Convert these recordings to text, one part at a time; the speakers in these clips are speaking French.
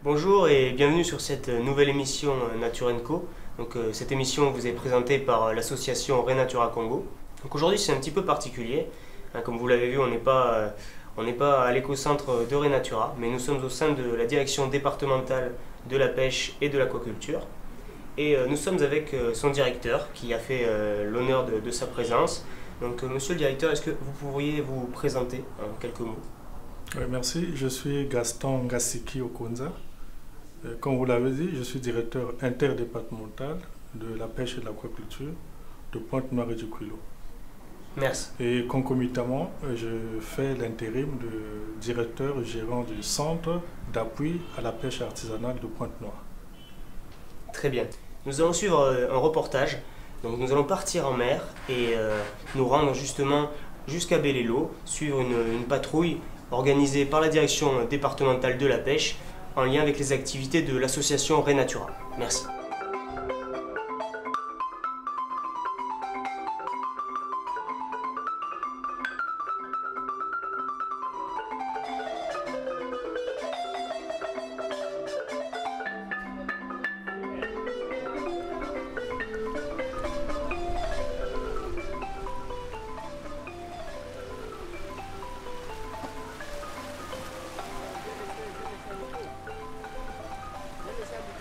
Bonjour et bienvenue sur cette nouvelle émission Nature & Co. Donc, cette émission vous est présentée par l'association Renatura Congo. Donc aujourd'hui c'est un petit peu particulier. Comme vous l'avez vu, on n'est pas à l'écocentre de Renatura, mais nous sommes au sein de la direction départementale de la pêche et de l'aquaculture. Et nous sommes avec son directeur qui a fait l'honneur de sa présence. Donc monsieur le directeur, est-ce que vous pourriez vous présenter en quelques mots? Oui, merci, je suis Gaston Gassiki Okonza. Comme vous l'avez dit, je suis directeur interdépartemental de la pêche et de l'aquaculture de Pointe-Noire et du Quilo. Merci. Et concomitamment, je fais l'intérim de directeur gérant du centre d'appui à la pêche artisanale de Pointe-Noire. Très bien. Nous allons suivre un reportage. Donc nous allons partir en mer et nous rendre justement jusqu'à Bellélo, suivre une patrouille organisée par la direction départementale de la pêche en lien avec les activités de l'association Renatura. Merci.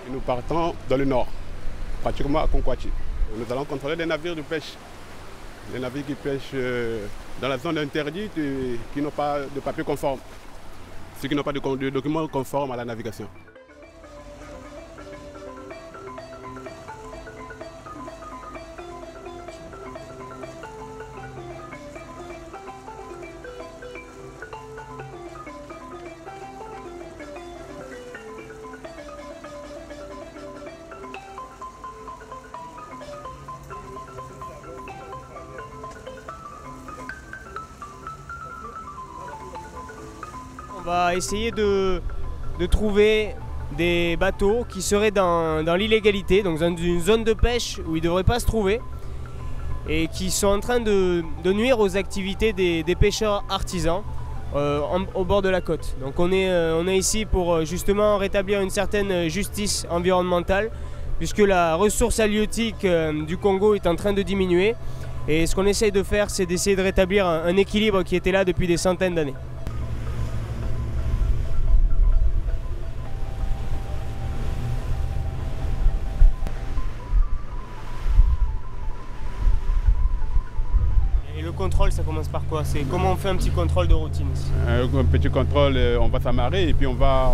Nous partons dans le nord, pratiquement à Konkwati. Nous allons contrôler des navires de pêche. Les navires qui pêchent dans la zone interdite et qui n'ont pas de papier conforme. Ceux qui n'ont pas de documents conformes à la navigation. On va essayer de trouver des bateaux qui seraient dans l'illégalité, donc dans une zone de pêche où ils ne devraient pas se trouver et qui sont en train de nuire aux activités des pêcheurs artisans au bord de la côte. Donc on est ici pour justement rétablir une certaine justice environnementale puisque la ressource halieutique du Congo est en train de diminuer et ce qu'on essaye de faire, c'est d'essayer de rétablir un équilibre qui était là depuis des centaines d'années. Le contrôle, ça commence par quoi? C'est comment on fait un petit contrôle de routine ici? Un petit contrôle, on va s'amarrer et puis on va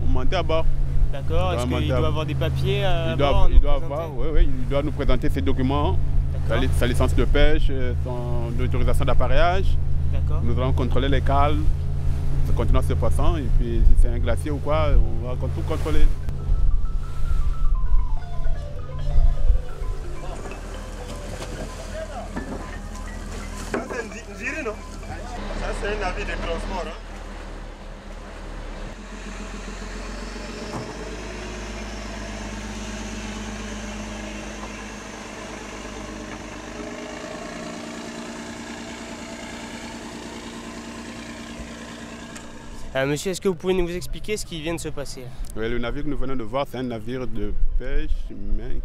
monter à bord. D'accord, est-ce qu'il doit avoir des papiers il doit nous présenter ses documents, sa licence de pêche, son autorisation d'appareillage. Nous allons contrôler les cales, la contenance de poissons et puis si c'est un glacier ou quoi, on va tout contrôler. Ça c'est un navire de transport. Monsieur, est-ce que vous pouvez nous expliquer ce qui vient de se passer? Oui, le navire que nous venons de voir, c'est un navire de pêche, mais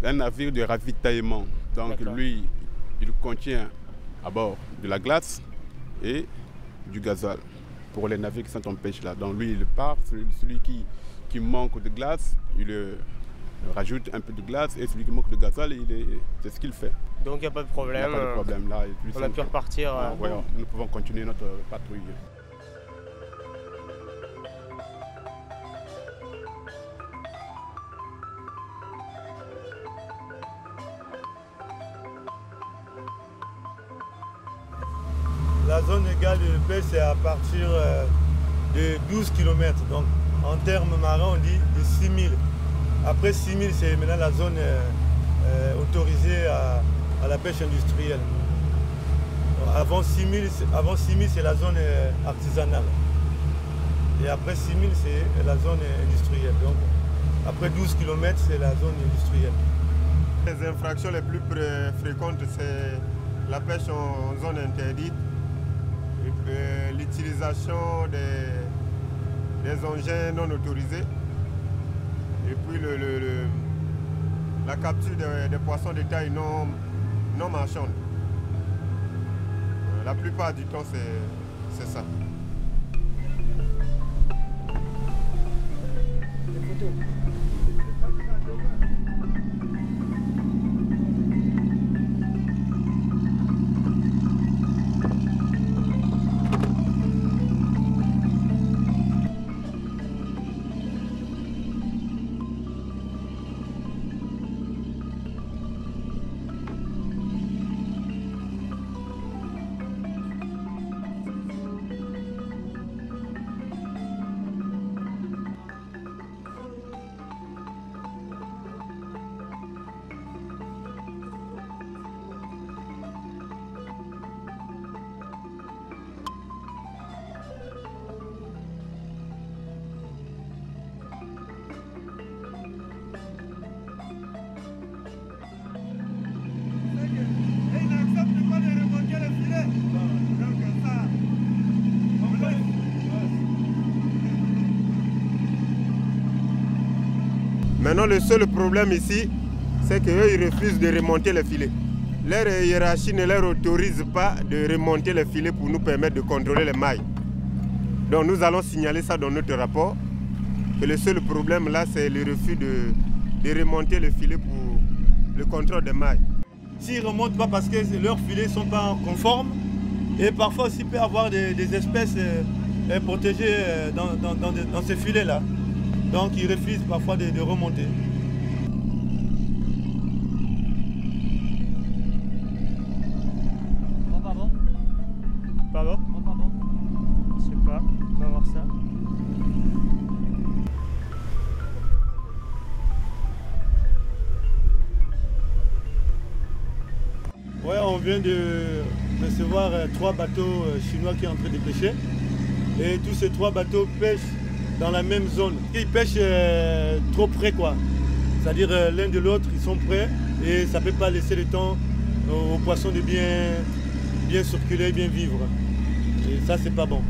un navire de ravitaillement. Donc lui, il contient à bord de la glace et du gasoil pour les navires qui sont en pêche là. Donc lui, il part, celui qui manque de glace, il rajoute un peu de glace et celui qui manque de gasoil, c'est ce qu'il fait. Donc il n'y a pas de problème. Il n'y a pas de problème là. Et puis, on a pu repartir. Ouais, nous pouvons continuer notre patrouille. La zone légale de pêche, c'est à partir de 12 km. Donc, en termes marins, on dit de 6 000. Après 6 000, c'est maintenant la zone autorisée à la pêche industrielle. Avant 6 000, c'est la zone artisanale. Et après 6 000, c'est la zone industrielle. Donc après 12 km, c'est la zone industrielle. Les infractions les plus fréquentes, c'est la pêche en zone interdite, l'utilisation des engins non autorisés et puis la capture des poissons de taille non marchande. La plupart du temps, c'est ça. Maintenant, le seul problème ici, c'est qu'eux, ils refusent de remonter le filet. Leur hiérarchie ne leur autorise pas de remonter le filet pour nous permettre de contrôler les mailles. Donc nous allons signaler ça dans notre rapport. Et le seul problème là, c'est le refus de remonter le filet pour le contrôle des mailles. S'ils ne remontent pas parce que leurs filets ne sont pas conformes, et parfois aussi il peut y avoir des espèces protégées dans ces filets-là. Donc ils refusent parfois de remonter. Pardon? Pardon? Je sais pas, on va voir ça. Ouais, on vient de recevoir 3 bateaux chinois qui sont en train de pêcher. Et tous ces 3 bateaux pêchent dans la même zone. Ils pêchent trop près, quoi. C'est-à-dire l'un de l'autre, ils sont prêts et ça ne peut pas laisser le temps aux poissons de bien circuler, bien vivre. Et ça, c'est pas bon.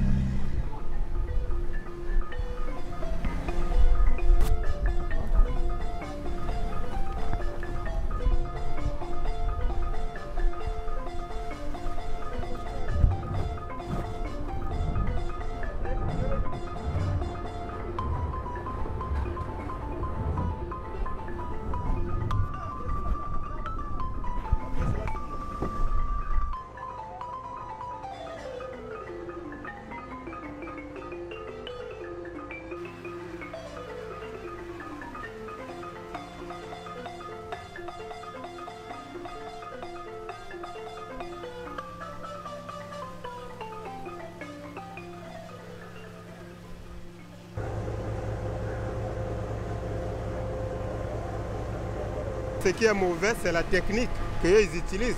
Ce qui est mauvais, c'est la technique qu'ils utilisent.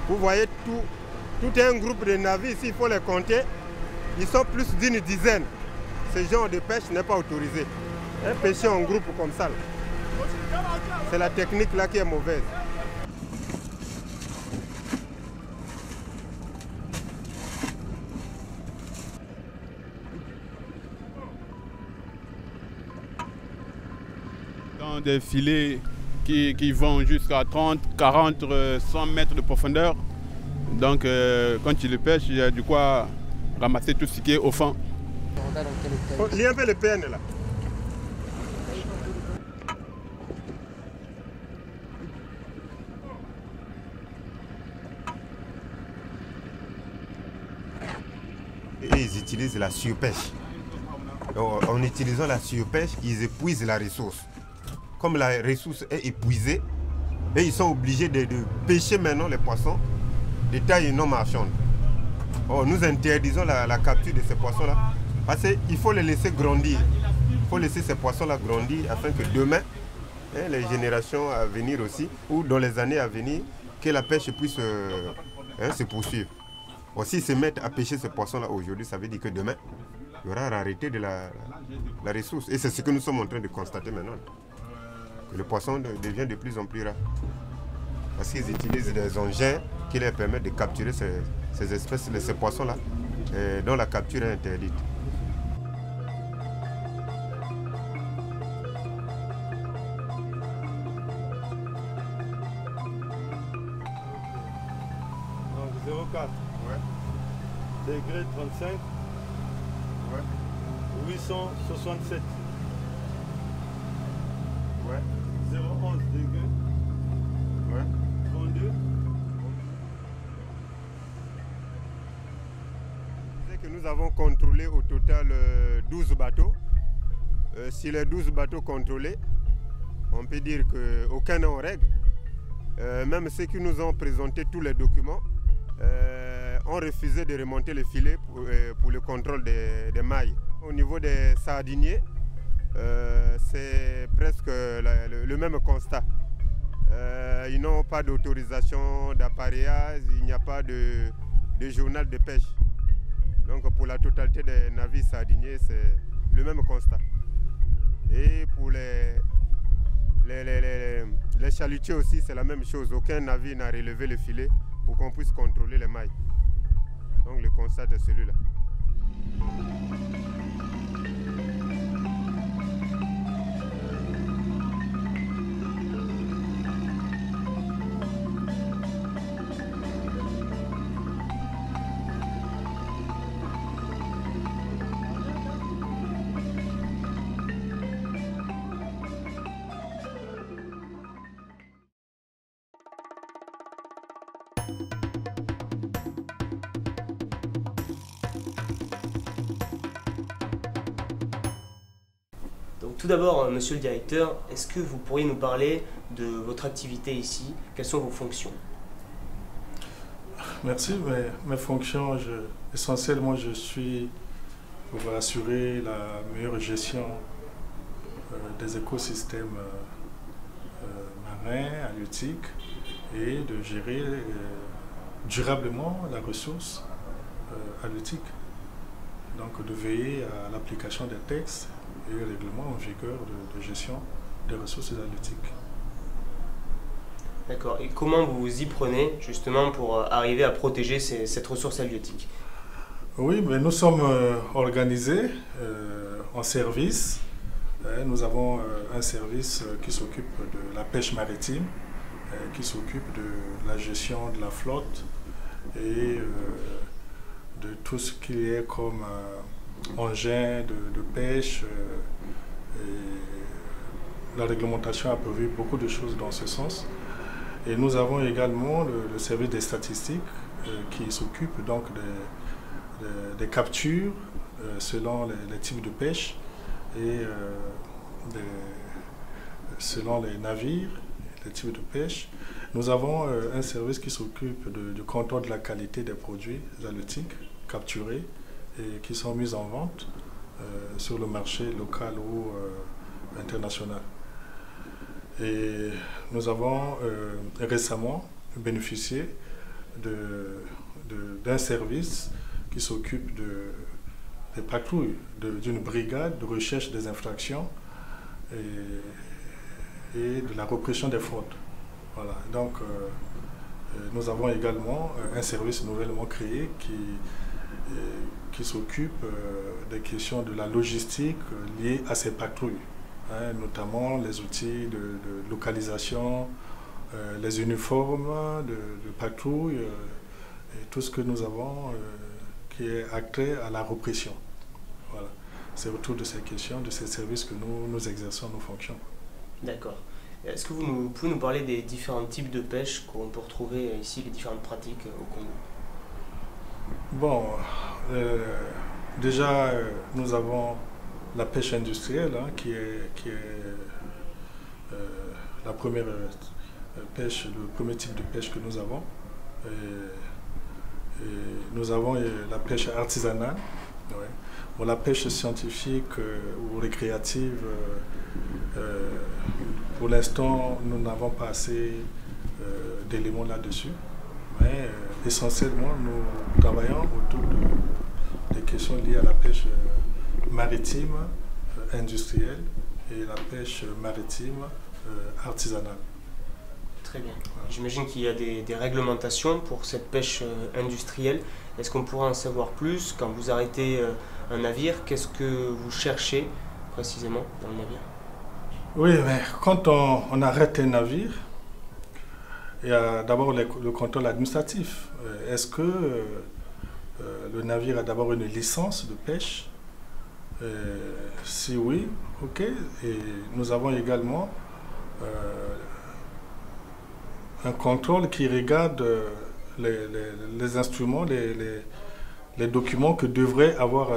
Vous voyez, tout est un groupe de navires, ici, il faut les compter. Ils sont plus d'une dizaine. Ce genre de pêche n'est pas autorisé. Pêcher en groupe comme ça, c'est la technique là qui est mauvaise. Dans des filets qui vont jusqu'à 30, 40, 100 mètres de profondeur. Donc quand tu le pêches, il y a du quoi ramasser tout ce qui est au fond. Il y a un peu le PN là. Et ils utilisent la surpêche. En utilisant la surpêche, ils épuisent la ressource. Comme la ressource est épuisée, et ils sont obligés de pêcher maintenant les poissons de taille non marchande. Or, nous interdisons la capture de ces poissons-là parce qu'il faut les laisser grandir. Il faut laisser ces poissons-là grandir afin que demain, les générations à venir aussi, ou dans les années à venir, que la pêche puisse se poursuivre. Or, s'ils se mettent à pêcher ces poissons-là aujourd'hui, ça veut dire que demain, il y aura rareté de la ressource. Et c'est ce que nous sommes en train de constater maintenant. Que le poisson devient de plus en plus rare. Parce qu'ils utilisent des engins qui leur permettent de capturer ces espèces, ces poissons-là, dont la capture est interdite. Donc 0,4. Ouais. Degré 35. Ouais. 867. Ouais. 0,11 degré. Ouais. 32. C'est que nous avons contrôlé au total 12 bateaux. Sur les 12 bateaux contrôlés, on peut dire qu'aucun n'est en règle. Même ceux qui nous ont présenté tous les documents ont refusé de remonter le filet pour le contrôle des mailles. Au niveau des sardiniers, c'est presque le même constat. Ils n'ont pas d'autorisation d'appareillage, il n'y a pas de journal de pêche. Donc pour la totalité des navires sardiniers, c'est le même constat. Et pour les chalutiers aussi, c'est la même chose. Aucun navire n'a relevé le filet pour qu'on puisse contrôler les mailles. Donc le constat est celui-là. Donc tout d'abord, monsieur le directeur, est-ce que vous pourriez nous parler de votre activité ici? Quelles sont vos fonctions? Merci. Mes fonctions, essentiellement, je suis pour assurer la meilleure gestion des écosystèmes marins, halieutiques, et de gérer durablement la ressource halieutique. Donc de veiller à l'application des textes et règlements en vigueur de gestion des ressources halieutiques. D'accord. Et comment vous vous y prenez justement pour arriver à protéger cette ressource halieutique? Oui, mais nous sommes organisés en service. Nous avons un service qui s'occupe de la pêche maritime, qui s'occupe de la gestion de la flotte et de tout ce qui est comme engin de pêche. Et la réglementation a prévu beaucoup de choses dans ce sens. Et nous avons également le service des statistiques qui s'occupe donc des captures selon les types de pêche et selon les navires, les types de pêche. Nous avons un service qui s'occupe du contrôle de la qualité des produits halieutiques capturés et qui sont mis en vente sur le marché local ou international. Et nous avons récemment bénéficié d'un service qui s'occupe des patrouilles, d'une brigade de recherche des infractions et de la répression des fraudes. Voilà. Donc, nous avons également un service nouvellement créé qui s'occupe des questions de la logistique liée à ces patrouilles, notamment les outils de localisation, les uniformes de patrouille et tout ce que nous avons qui est acté à la répression. Voilà. C'est autour de ces questions, de ces services que nous exerçons nos fonctions. D'accord. Est-ce que vous pouvez nous parler des différents types de pêche qu'on peut retrouver ici, les différentes pratiques au Congo? Bon, déjà, nous avons la pêche industrielle, qui est la première pêche, le premier type de pêche que nous avons. Et nous avons la pêche artisanale. Ouais. Bon, la pêche scientifique ou récréative, pour l'instant, nous n'avons pas assez d'éléments là-dessus. Mais essentiellement, nous travaillons autour des questions liées à la pêche maritime industrielle et la pêche maritime artisanale. Très bien. J'imagine qu'il y a des réglementations pour cette pêche industrielle. Est-ce qu'on pourra en savoir plus quand vous arrêtez un navire? Qu'est-ce que vous cherchez précisément dans le navire? Oui, mais quand on arrête un navire, il y a d'abord le contrôle administratif. Est-ce que le navire a d'abord une licence de pêche? Si oui, ok. Et nous avons également un contrôle qui regarde les instruments, les documents que devrait avoir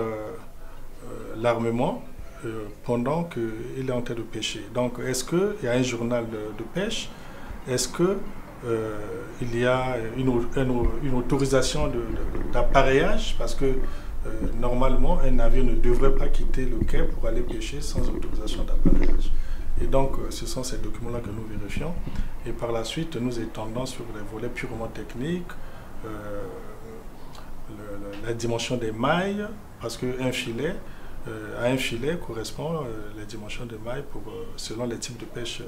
l'armement pendant qu'il est en train de pêcher. Donc, est-ce qu'il y a un journal de pêche? Est-ce qu'il y a une autorisation d'appareillage? Parce que normalement, un navire ne devrait pas quitter le quai pour aller pêcher sans autorisation d'appareillage. Et donc, ce sont ces documents-là que nous vérifions. Et par la suite, nous étendons sur les volets purement techniques, la dimension des mailles, parce qu'un filet, à un filet correspond les dimensions des mailles selon les types de pêche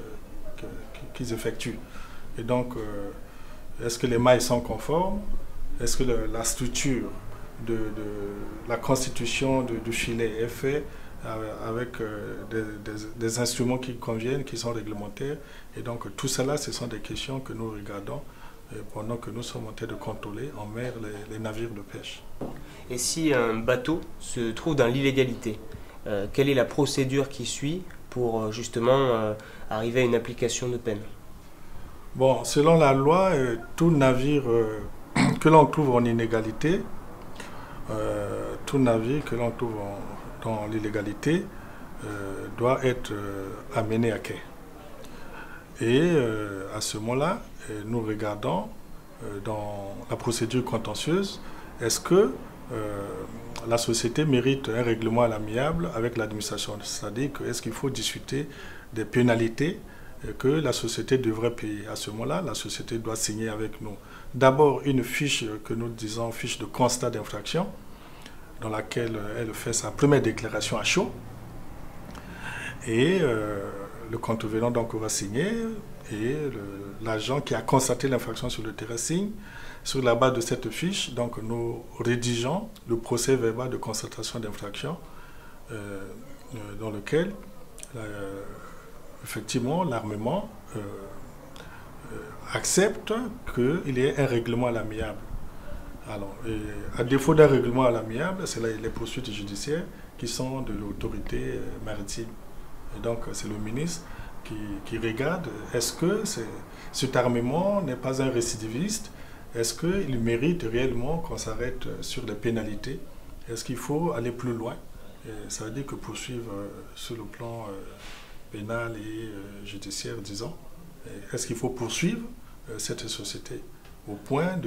qu'ils effectuent. Et donc, est-ce que les mailles sont conformes? Est-ce que la structure de la constitution du filet est faite avec des instruments qui conviennent, qui sont réglementaires? Et donc, tout cela, ce sont des questions que nous regardons pendant que nous sommes en train de contrôler en mer les navires de pêche. Et si un bateau se trouve dans l'illégalité, quelle est la procédure qui suit pour justement arriver à une application de peine? Bon, selon la loi, tout navire que l'on trouve en illégalité, dans l'illégalité doit être amené à quai. Et à ce moment-là, nous regardons dans la procédure contentieuse, est-ce que la société mérite un règlement à l'amiable avec l'administration? C'est-à-dire que est-ce qu'il faut discuter des pénalités que la société devrait payer? À ce moment-là, la société doit signer avec nous d'abord une fiche que nous disons fiche de constat d'infraction, dans laquelle elle fait sa première déclaration à chaud. Et le contrevenant donc va signer et l'agent qui a constaté l'infraction sur le terrain signe. Sur la base de cette fiche, donc nous rédigeons le procès verbal de constatation d'infraction dans lequel effectivement l'armement accepte qu'il y ait un règlement à l'amiable. Alors, à défaut d'un règlement à l'amiable, c'est les poursuites judiciaires qui sont de l'autorité maritime. Et donc, c'est le ministre qui regarde, est-ce que cet armement n'est pas un récidiviste? Est-ce qu'il mérite réellement qu'on s'arrête sur les pénalités? Est-ce qu'il faut aller plus loin? Ça veut dire que poursuivre sur le plan pénal et judiciaire, disons, est-ce qu'il faut poursuivre cette société au point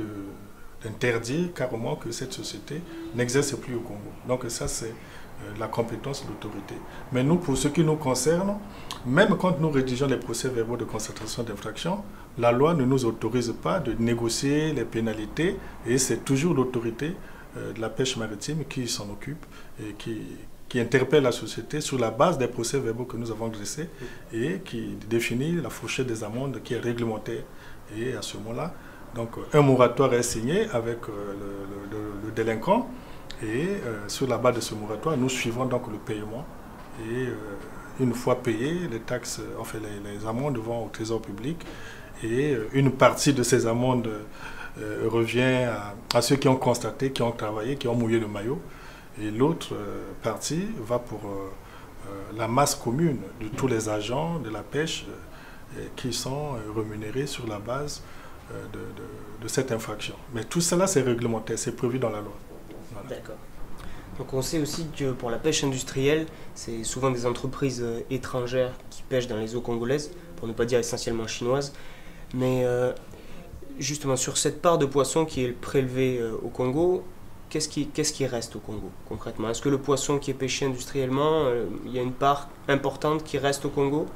d'interdire carrément que cette société n'exerce plus au Congo? Donc ça, c'est la compétence de l'autorité. Mais nous, pour ce qui nous concerne, même quand nous rédigeons les procès verbaux de constatation d'infraction, la loi ne nous autorise pas de négocier les pénalités et c'est toujours l'autorité de la pêche maritime qui s'en occupe et qui interpelle la société sur la base des procès verbaux que nous avons dressés et qui définit la fourchette des amendes qui est réglementaire. Et à ce moment-là, donc un moratoire est signé avec le délinquant et sur la base de ce moratoire, nous suivons donc le paiement et une fois payé, les taxes, enfin les amendes vont au trésor public et une partie de ces amendes revient à ceux qui ont constaté, qui ont travaillé, qui ont mouillé le maillot. Et l'autre partie va pour la masse commune de tous les agents de la pêche qui sont rémunérés sur la base de cette infraction. Mais tout cela, c'est réglementaire, c'est prévu dans la loi. Voilà. D'accord. Donc on sait aussi que pour la pêche industrielle, c'est souvent des entreprises étrangères qui pêchent dans les eaux congolaises, pour ne pas dire essentiellement chinoises. Mais justement, sur cette part de poisson qui est prélevée au Congo, qu'est-ce qui reste au Congo concrètement? Est-ce que le poisson qui est pêché industriellement, il y a une part importante qui reste au Congo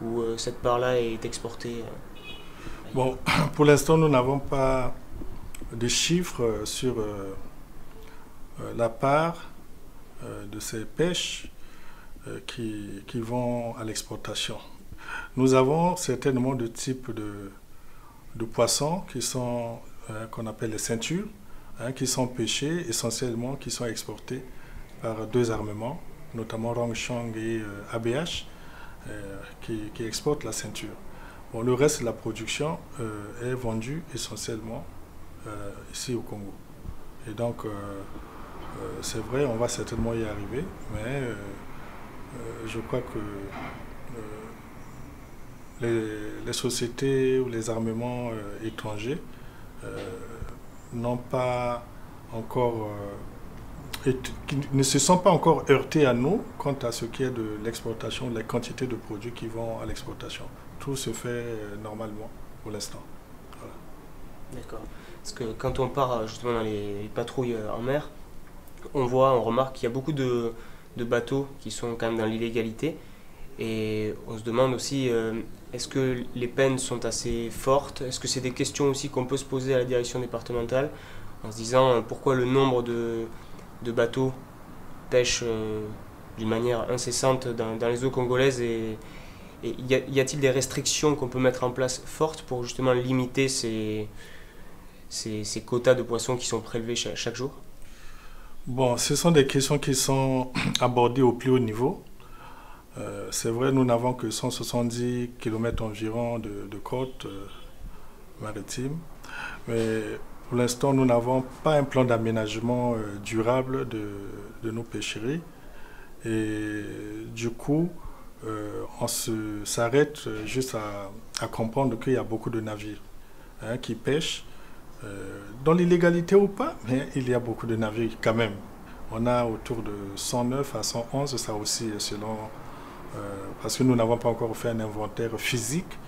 ou cette part-là est exportée? Bon, pour l'instant, nous n'avons pas de chiffres sur la part de ces pêches qui vont à l'exportation. Nous avons certainement deux types de poissons qui sont qu'on appelle les ceintures, qui sont pêchés essentiellement, qui sont exportés par deux armements, notamment Rongshong et ABH, qui exportent la ceinture. Bon, le reste de la production est vendu essentiellement ici au Congo. Et donc, c'est vrai, on va certainement y arriver, mais je crois que les sociétés ou les armements étrangers n'ont pas encore, qui ne se sont pas encore heurtés à nous quant à ce qui est de l'exportation, les quantités de produits qui vont à l'exportation. Tout se fait normalement pour l'instant. Voilà. D'accord. Parce que quand on part justement dans les patrouilles en mer, on remarque qu'il y a beaucoup de bateaux qui sont quand même dans l'illégalité. Et on se demande aussi, est-ce que les peines sont assez fortes? Est-ce que c'est des questions aussi qu'on peut se poser à la direction départementale en se disant pourquoi le nombre de bateaux pêchent d'une manière incessante dans les eaux congolaises et y a-t-il des restrictions qu'on peut mettre en place fortes pour justement limiter ces quotas de poissons qui sont prélevés chaque jour? Bon, ce sont des questions qui sont abordées au plus haut niveau. C'est vrai, nous n'avons que 170 km environ de côte maritime, mais pour l'instant, nous n'avons pas un plan d'aménagement durable de nos pêcheries. Et du coup, on s'arrête juste à comprendre qu'il y a beaucoup de navires qui pêchent, dans l'illégalité ou pas, mais il y a beaucoup de navires quand même. On a autour de 109 à 111, ça aussi selon... parce que nous n'avons pas encore fait un inventaire physique,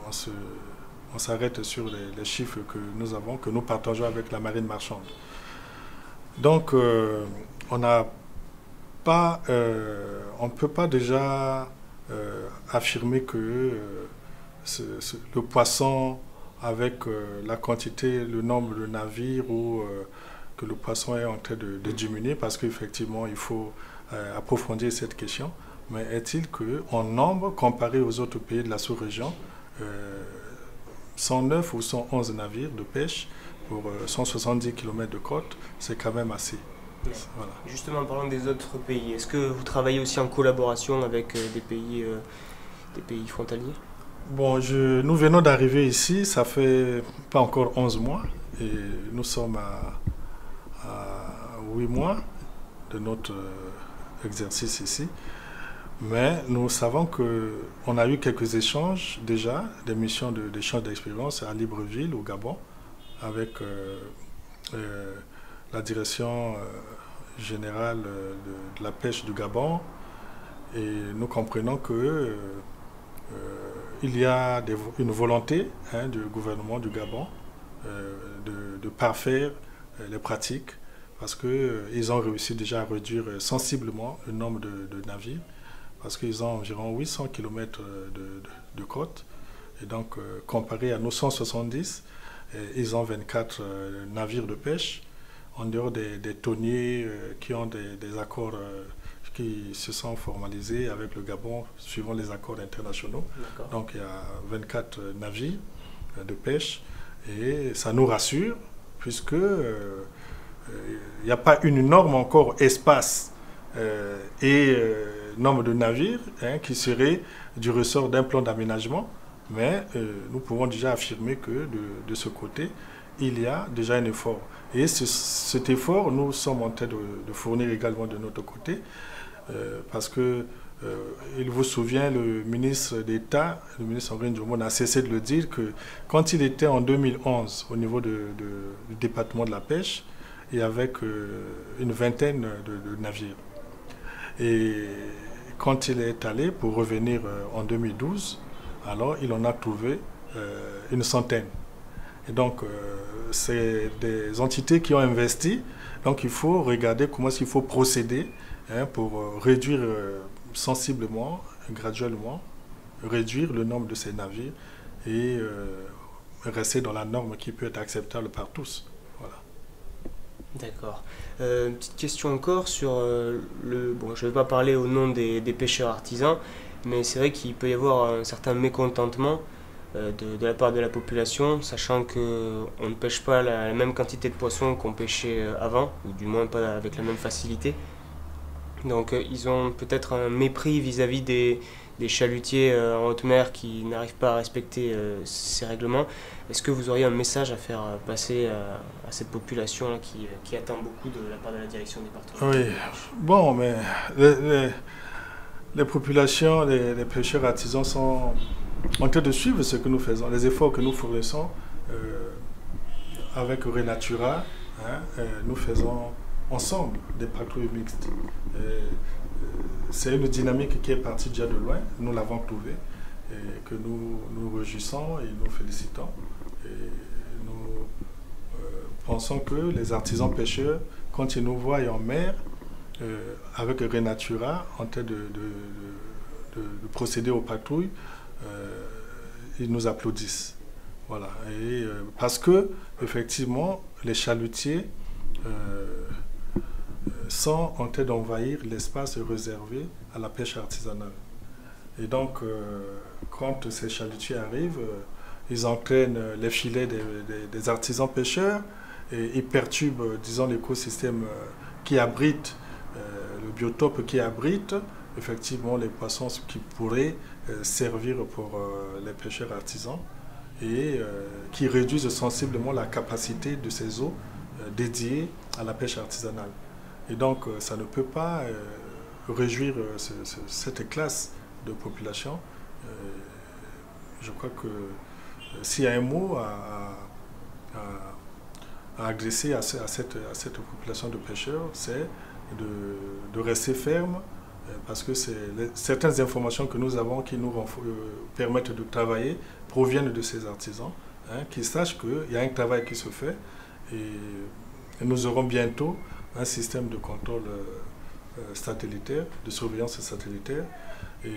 on s'arrête sur les chiffres que nous avons, que nous partageons avec la marine marchande. Donc, on ne peut pas déjà affirmer que le poisson, avec la quantité, le nombre de navires, ou que le poisson est en train de diminuer, parce qu'effectivement, il faut approfondir cette question. Mais est-il qu'en nombre, comparé aux autres pays de la sous-région, 109 ou 111 navires de pêche pour 170 km de côte, c'est quand même assez. Voilà. Justement, en parlant des autres pays, est-ce que vous travaillez aussi en collaboration avec des pays frontaliers? Bon, nous venons d'arriver ici, ça fait pas encore 11 mois, et nous sommes à 8 mois de notre exercice ici. Mais nous savons qu'on a eu quelques échanges déjà, des missions d'échange d'expérience à Libreville, au Gabon, avec la direction générale de la pêche du Gabon. Et nous comprenons que il y a une volonté du gouvernement du Gabon de parfaire les pratiques, parce qu'ils ont réussi déjà à réduire sensiblement le nombre de navires, parce qu'ils ont environ 800 km de côte. Et donc, comparé à nos 170, ils ont 24 navires de pêche, en dehors des tonniers qui ont des accords qui se sont formalisés avec le Gabon, suivant les accords internationaux. Donc, il y a 24 navires de pêche, et ça nous rassure, puisque il n'y a pas une norme encore espace et nombre de navires qui serait du ressort d'un plan d'aménagement, mais nous pouvons déjà affirmer que de ce côté, il y a déjà un effort. Et cet effort, nous sommes en train de fournir également de notre côté, parce que il vous souvient, le ministre d'État, le ministre Henri Ndjoumou, n'a cessé de le dire, que quand il était en 2011 au niveau du département de la pêche, il y avait une vingtaine de navires. Et quand il est allé pour revenir en 2012, alors il en a trouvé une centaine. Et donc, c'est des entités qui ont investi. Donc, il faut regarder comment il faut procéder pour réduire sensiblement, graduellement, réduire le nombre de ces navires et rester dans la norme qui peut être acceptable par tous. Voilà. D'accord. Une petite question encore sur Bon, je ne vais pas parler au nom des pêcheurs artisans, mais c'est vrai qu'il peut y avoir un certain mécontentement de la part de la population, sachant qu'on ne pêche pas la même quantité de poissons qu'on pêchait avant, ou du moins pas avec la même facilité. Donc ils ont peut-être un mépris vis-à-vis des chalutiers en haute mer qui n'arrivent pas à respecter ces règlements. Est-ce que vous auriez un message à faire passer à cette population-là qui attend beaucoup de la part de la direction départementale? Oui, bon, mais les populations, les pêcheurs artisans sont en train de suivre ce que nous faisons, les efforts que nous fournissons avec Renatura. Nous faisons ensemble des patrouilles mixtes. C'est une dynamique qui est partie déjà de loin, nous l'avons trouvée, et que nous nous réjouissons et nous félicitons. Et nous pensons que les artisans pêcheurs, quand ils nous voient en mer, avec Renatura, en train de procéder aux patrouilles, ils nous applaudissent. Voilà. Et, parce que, effectivement, les chalutiers sont en train d'envahir l'espace réservé à la pêche artisanale. Et donc, quand ces chalutiers arrivent, ils entraînent les filets des artisans pêcheurs et ils perturbent, disons, l'écosystème qui abrite, le biotope qui abrite, effectivement, les poissons qui pourraient servir pour les pêcheurs artisans et qui réduisent sensiblement la capacité de ces eaux dédiées à la pêche artisanale. Et donc, ça ne peut pas réjouir cette classe de population. Je crois que s'il y a un mot à adresser à cette population de pêcheurs, c'est de rester ferme, parce que certaines informations que nous avons qui nous permettent de travailler proviennent de ces artisans, qui sachent qu'il y a un travail qui se fait et nous aurons bientôt un système de contrôle satellitaire, de surveillance satellitaire, et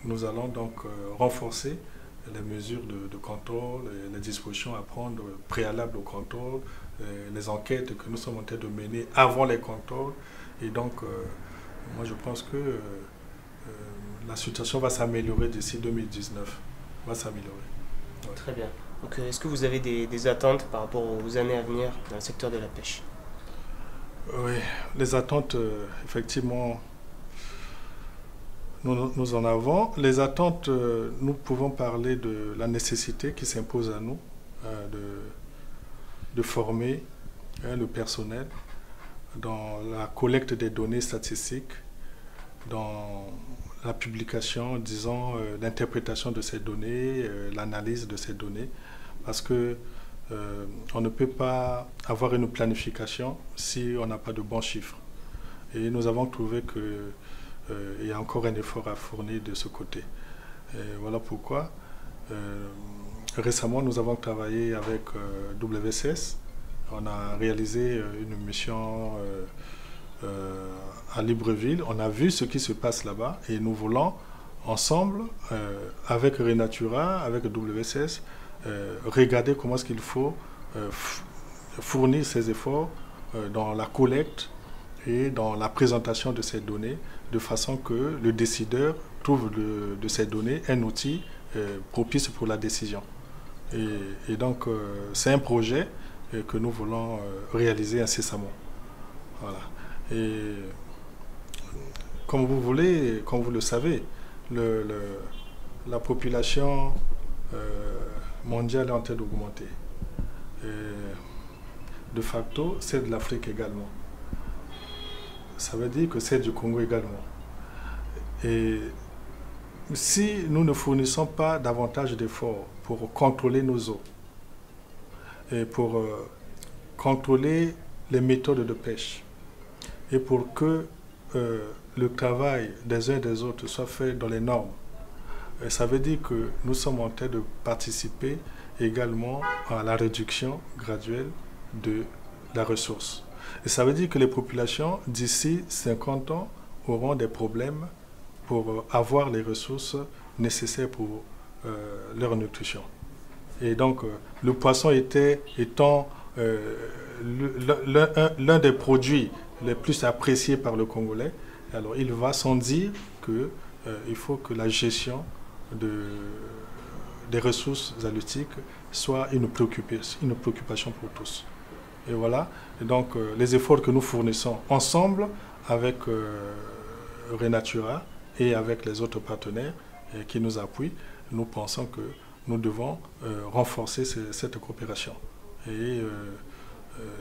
nous allons donc renforcer les mesures de contrôle, et les dispositions à prendre préalables au contrôle, les enquêtes que nous sommes en train de mener avant les contrôles. Et donc, moi je pense que la situation va s'améliorer d'ici 2019. Va s'améliorer. Ouais. Très bien. Donc, est-ce que vous avez des attentes par rapport aux années à venir dans le secteur de la pêche? Oui, les attentes, effectivement, nous en avons. Les attentes, nous pouvons parler de la nécessité qui s'impose à nous de former le personnel dans la collecte des données statistiques, dans la publication, disons, l'interprétation de ces données, l'analyse de ces données, parce que on ne peut pas avoir une planification si on n'a pas de bons chiffres. Et nous avons trouvé qu'il y a encore un effort à fournir de ce côté. Et voilà pourquoi, récemment, nous avons travaillé avec WCS. On a réalisé une mission à Libreville. On a vu ce qui se passe là-bas et nous voulons, ensemble, avec Renatura, avec WCS, regarder comment est-ce qu'il faut fournir ces efforts dans la collecte et dans la présentation de ces données, de façon que le décideur trouve de ces données un outil propice pour la décision. Et donc, c'est un projet que nous voulons réaliser incessamment. Voilà. Et comme vous le savez, la population mondiale est en train d'augmenter. De facto, c'est de l'Afrique également. Ça veut dire que c'est du Congo également. Et si nous ne fournissons pas davantage d'efforts pour contrôler nos eaux et pour contrôler les méthodes de pêche et pour que le travail des uns et des autres soit fait dans les normes, ça veut dire que nous sommes en train de participer également à la réduction graduelle de la ressource. Et ça veut dire que les populations, d'ici 50 ans, auront des problèmes pour avoir les ressources nécessaires pour leur nutrition. Et donc, le poisson étant l'un des produits les plus appréciés par le Congolais. Alors il va sans dire qu'il faut que la gestion des ressources halieutiques soit une préoccupation pour tous. Et voilà, et donc les efforts que nous fournissons ensemble avec Renatura et avec les autres partenaires qui nous appuient, nous pensons que nous devons renforcer cette coopération. Et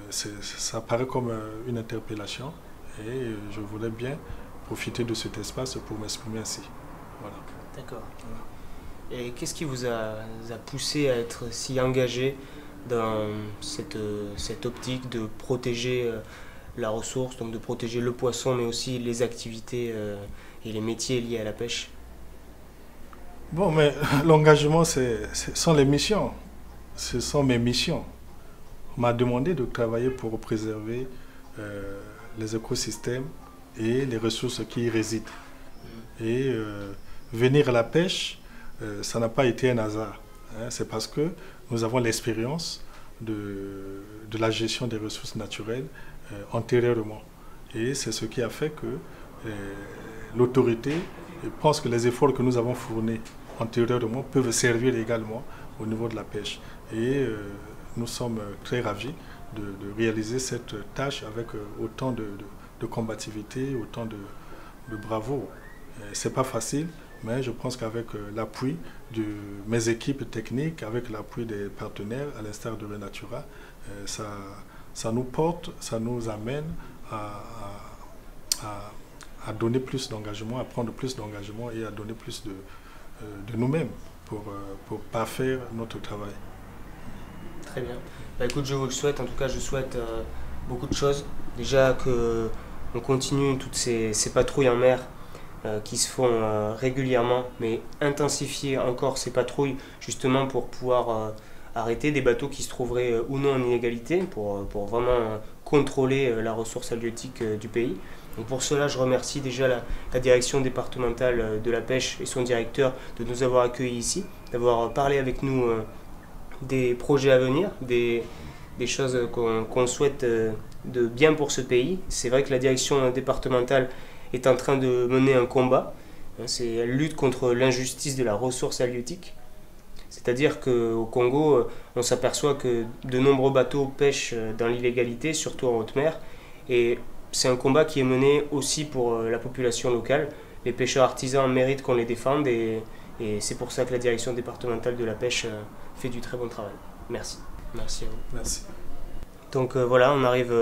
ça paraît comme une interpellation et je voulais bien profiter de cet espace pour m'exprimer ainsi. Voilà. D'accord. Et qu'est-ce qui vous a poussé à être si engagé dans cette optique de protéger la ressource, donc de protéger le poisson, mais aussi les activités et les métiers liés à la pêche? Bon, mais l'engagement, ce sont les missions. Ce sont mes missions. On m'a demandé de travailler pour préserver les écosystèmes et les ressources qui y résident. Et venir à la pêche, ça n'a pas été un hasard. Hein. C'est parce que nous avons l'expérience de la gestion des ressources naturelles antérieurement. Et c'est ce qui a fait que l'autorité pense que les efforts que nous avons fournis antérieurement peuvent servir également au niveau de la pêche. Et nous sommes très ravis de réaliser cette tâche avec autant de combativité, autant de bravoure. C'est pas facile, mais je pense qu'avec l'appui de mes équipes techniques, avec l'appui des partenaires, à l'instar de Renatura, ça nous porte, ça nous amène à donner plus d'engagement, à prendre plus d'engagement et à donner plus de nous-mêmes pour parfaire notre travail. Très bien. Bah, écoute, je vous le souhaite. En tout cas, je souhaite beaucoup de choses. Déjà qu'on continue toutes ces patrouilles en mer qui se font régulièrement, mais intensifier encore ces patrouilles justement pour pouvoir arrêter des bateaux qui se trouveraient ou non en illégalité, pour vraiment contrôler la ressource halieutique du pays. Donc pour cela, je remercie déjà la direction départementale de la pêche et son directeur de nous avoir accueillis ici, d'avoir parlé avec nous des projets à venir, des choses qu'on souhaite de bien pour ce pays. C'est vrai que la direction départementale est en train de mener un combat. C'est la lutte contre l'injustice de la ressource halieutique. C'est-à-dire qu'au Congo, on s'aperçoit que de nombreux bateaux pêchent dans l'illégalité, surtout en haute mer. Et c'est un combat qui est mené aussi pour la population locale. Les pêcheurs artisans méritent qu'on les défende et c'est pour ça que la direction départementale de la pêche fait du très bon travail. Merci. Merci à vous. Merci. Donc voilà, on arrive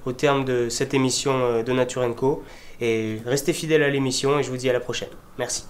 au terme de cette émission de Nature & Co. Et restez fidèles à l'émission et je vous dis à la prochaine. Merci.